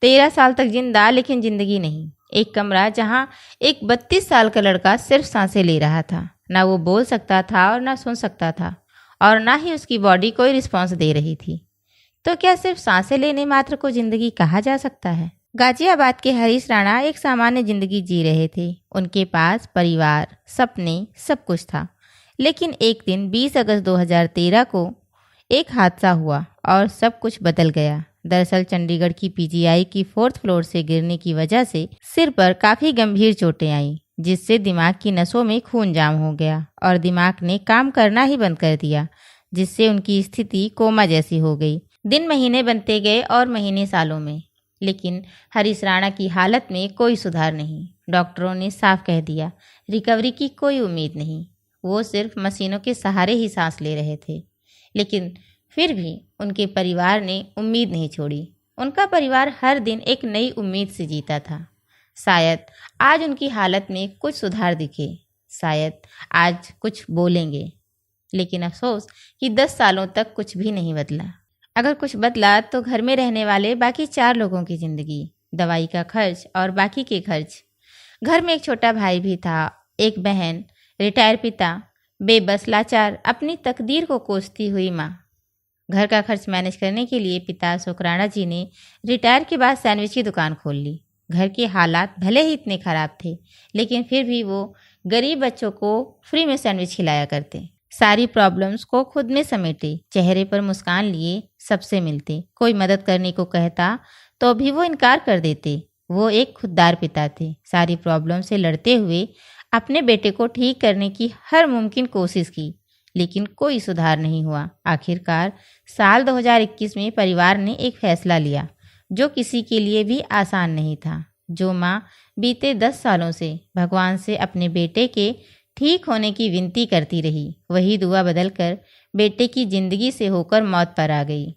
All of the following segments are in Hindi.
13 साल तक जिंदा, लेकिन जिंदगी नहीं। एक कमरा जहां एक 32 साल का लड़का सिर्फ सांसें ले रहा था। ना वो बोल सकता था और ना सुन सकता था, और ना ही उसकी बॉडी कोई रिस्पॉन्स दे रही थी। तो क्या सिर्फ सांसें लेने मात्र को जिंदगी कहा जा सकता है? गाजियाबाद के हरीश राणा एक सामान्य जिंदगी जी रहे थे। उनके पास परिवार, सपने, सब कुछ था। लेकिन एक दिन 20 अगस्त 2013 को एक हादसा हुआ और सब कुछ बदल गया। दरअसल चंडीगढ़ की पीजीआई की 4th फ्लोर से गिरने की वजह से सिर पर काफ़ी गंभीर चोटें आईं, जिससे दिमाग की नसों में खून जाम हो गया और दिमाग ने काम करना ही बंद कर दिया, जिससे उनकी स्थिति कोमा जैसी हो गई। दिन महीने बनते गए और महीने सालों में, लेकिन हरीश राणा की हालत में कोई सुधार नहीं। डॉक्टरों ने साफ कह दिया, रिकवरी की कोई उम्मीद नहीं। वो सिर्फ मशीनों के सहारे ही सांस ले रहे थे। लेकिन फिर भी उनके परिवार ने उम्मीद नहीं छोड़ी। उनका परिवार हर दिन एक नई उम्मीद से जीता था। शायद आज उनकी हालत में कुछ सुधार दिखे, शायद आज कुछ बोलेंगे। लेकिन अफसोस कि 10 सालों तक कुछ भी नहीं बदला। अगर कुछ बदला तो घर में रहने वाले बाकी 4 लोगों की ज़िंदगी, दवाई का खर्च और बाकी के खर्च। घर में एक छोटा भाई भी था, एक बहन, रिटायर पिता, बेबस लाचार, अपनी तकदीर को कोसती हुई माँ। घर का खर्च मैनेज करने के लिए पिता अशोक राणा जी ने रिटायर के बाद सैंडविच की दुकान खोल ली। घर के हालात भले ही इतने ख़राब थे, लेकिन फिर भी वो गरीब बच्चों को फ्री में सैंडविच खिलाया करते। सारी प्रॉब्लम्स को खुद में समेटे, चेहरे पर मुस्कान लिए सबसे मिलते। कोई मदद करने को कहता तो भी वो इनकार कर देते। वो एक खुददार पिता थे। सारी प्रॉब्लम से लड़ते हुए अपने बेटे को ठीक करने की हर मुमकिन कोशिश की, लेकिन कोई सुधार नहीं हुआ। आखिरकार साल 2021 में परिवार ने एक फैसला लिया, जो किसी के लिए भी आसान नहीं था। जो माँ बीते 10 सालों से भगवान से अपने बेटे के ठीक होने की विनती करती रही, वही दुआ बदलकर बेटे की जिंदगी से होकर मौत पर आ गई।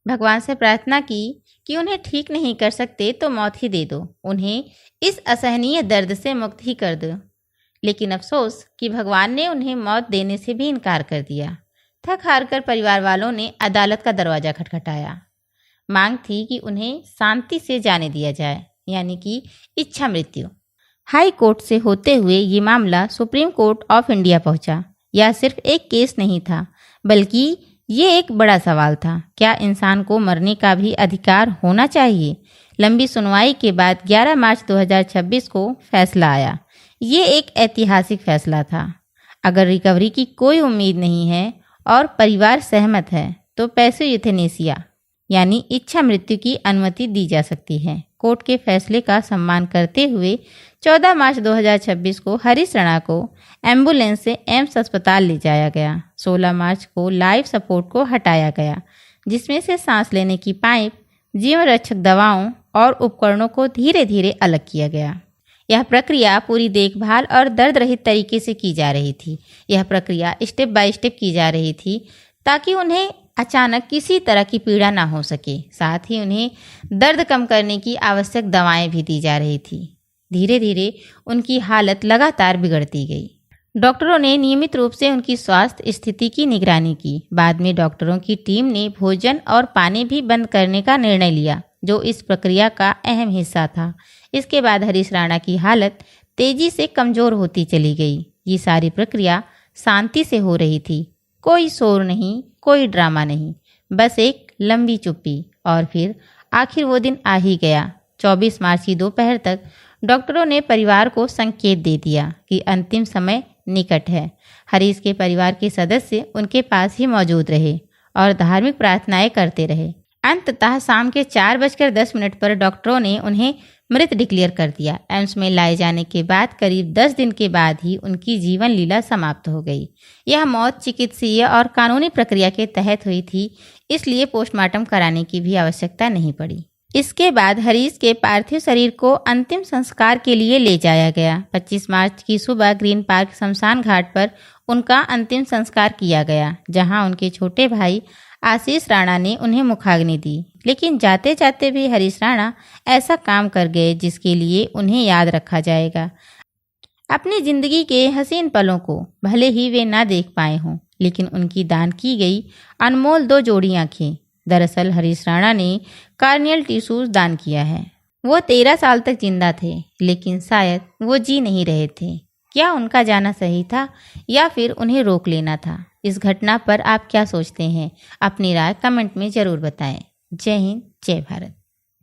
भगवान से प्रार्थना की कि उन्हें ठीक नहीं कर सकते तो मौत ही दे दो, उन्हें इस असहनीय दर्द से मुक्त ही कर दो। लेकिन अफसोस कि भगवान ने उन्हें मौत देने से भी इनकार कर दिया। थक हार कर परिवार वालों ने अदालत का दरवाज़ा खटखटाया। मांग थी कि उन्हें शांति से जाने दिया जाए, यानी कि इच्छा मृत्यु। हाई कोर्ट से होते हुए ये मामला सुप्रीम कोर्ट ऑफ इंडिया पहुंचा। यह सिर्फ एक केस नहीं था, बल्कि ये एक बड़ा सवाल था। क्या इंसान को मरने का भी अधिकार होना चाहिए? लंबी सुनवाई के बाद 11 मार्च 2026 को फैसला आया। ये एक ऐतिहासिक फैसला था। अगर रिकवरी की कोई उम्मीद नहीं है और परिवार सहमत है, तो पैसिव यूथेनेसिया यानी इच्छा मृत्यु की अनुमति दी जा सकती है। कोर्ट के फैसले का सम्मान करते हुए 14 मार्च 2026 को हरीश राणा को एम्बुलेंस से एम्स अस्पताल ले जाया गया। 16 मार्च को लाइफ सपोर्ट को हटाया गया, जिसमें से सांस लेने की पाइप, जीवन रक्षक दवाओं और उपकरणों को धीरे धीरे अलग किया गया। यह प्रक्रिया पूरी देखभाल और दर्द रहित तरीके से की जा रही थी। यह प्रक्रिया स्टेप बाय स्टेप की जा रही थी, ताकि उन्हें अचानक किसी तरह की पीड़ा ना हो सके। साथ ही उन्हें दर्द कम करने की आवश्यक दवाएं भी दी जा रही थी। धीरे धीरे उनकी हालत लगातार बिगड़ती गई। डॉक्टरों ने नियमित रूप से उनकी स्वास्थ्य स्थिति की निगरानी की। बाद में डॉक्टरों की टीम ने भोजन और पानी भी बंद करने का निर्णय लिया, जो इस प्रक्रिया का अहम हिस्सा था। इसके बाद हरीश राणा की हालत तेजी से कमज़ोर होती चली गई। ये सारी प्रक्रिया शांति से हो रही थी। कोई शोर नहीं, कोई ड्रामा नहीं, बस एक लंबी चुप्पी। और फिर आखिर वो दिन आ ही गया। 24 मार्च की दोपहर तक डॉक्टरों ने परिवार को संकेत दे दिया कि अंतिम समय निकट है। हरीश के परिवार के सदस्य उनके पास ही मौजूद रहे और धार्मिक प्रार्थनाएं करते रहे। अंततः शाम के 4:10 पर डॉक्टरों ने उन्हें मृत डिक्लेयर कर दिया। एम्स में लाए जाने के बाद करीब 10 दिन के बाद ही उनकी जीवन लीला समाप्त हो गई। यह मौत चिकित्सीय और कानूनी प्रक्रिया के तहत हुई थी, इसलिए पोस्टमार्टम कराने की भी आवश्यकता नहीं पड़ी। इसके बाद हरीश के पार्थिव शरीर को अंतिम संस्कार के लिए ले जाया गया। 25 मार्च की सुबह ग्रीन पार्क शमशान घाट पर उनका अंतिम संस्कार किया गया, जहां उनके छोटे भाई आशीष राणा ने उन्हें मुखाग्नि दी। लेकिन जाते जाते भी हरीश राणा ऐसा काम कर गए जिसके लिए उन्हें याद रखा जाएगा। अपनी जिंदगी के हसीन पलों को भले ही वे ना देख पाए हों, लेकिन उनकी दान की गई अनमोल 2 जोड़ी आंखें दरअसल हरीश राणा ने कार्नियल टिश्यूज दान किया है। वो 13 साल तक जिंदा थे, लेकिन शायद वो जी नहीं रहे थे। क्या उनका जाना सही था या फिर उन्हें रोक लेना था? इस घटना पर आप क्या सोचते हैं? अपनी राय कमेंट में ज़रूर बताएं। जय हिंद, जय भारत।